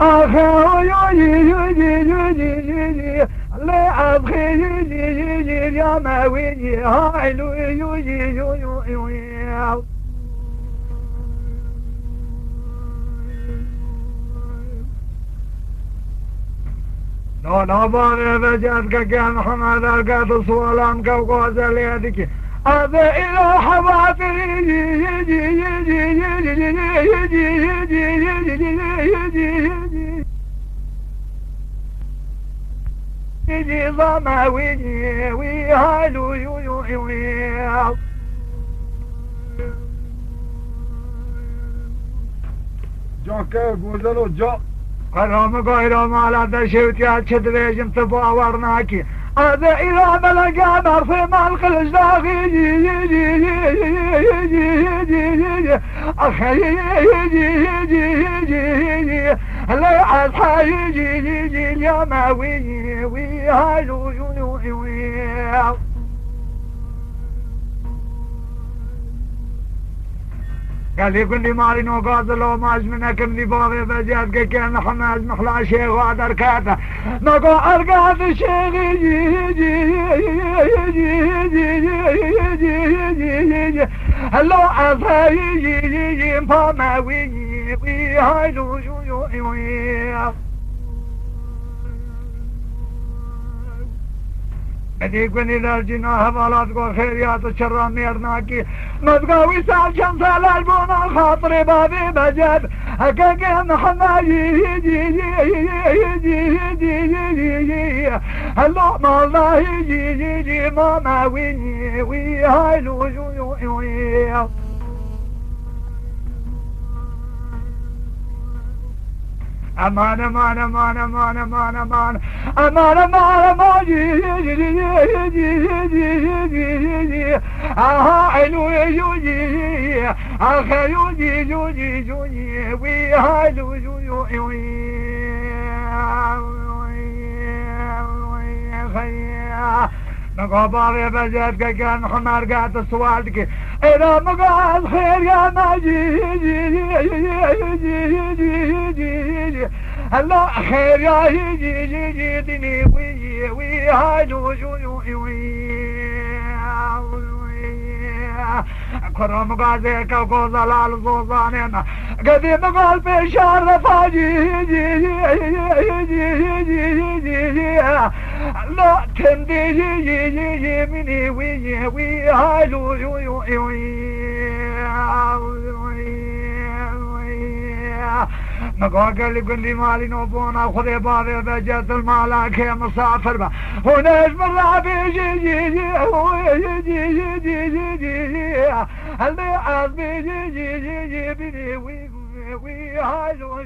آخه يوجي لا أبغي يوجي يا ما ويجي هايلو يوجي لا باري بجد كان محمد القاد صوالان كوكوز ليدك هذا إلى حباتي يجي ضما ويجي ويهالو جا که گوزلو جا قرام قایرام على دشوت يا تشدريجم تباورناكي هذا إلى ملقى نار مال خلج داغي أخي لا أصحى يجي يا ما وي هالو قال يقول لي مالي نو قاضلو ماج منك اللي باغي بجاد كان حماز محلا شيخ وادر كاتا نقو ارقاد الشيخ يجي هلو عصا يجي فما وي هايلو يقولني للجناح بلادكو خيريات الشر ميرناكي متقاوي سال شمس الالبون الخاطر بابي بجد هكاكي محمد يجي هلو ما الله يجي ماما وي هايلو امان امان امان امان امان امان امان امان يجي اها حلو يجي اخي يجي وي هالو نقابر بجد كان حمار قاعد السوالك إذا مقال خير يا ماجي هلا خير يا يجي دني وي هالو كرم غازيك وقوزلال زوزانين قديم قال في شهر فاجي لا تندي مني وي هالو نقول لي مالي نوبونا خذي بابي بجد المالاك يا مسافر با وناش مرابي يجي اللي عزمي يجي بني وي هالو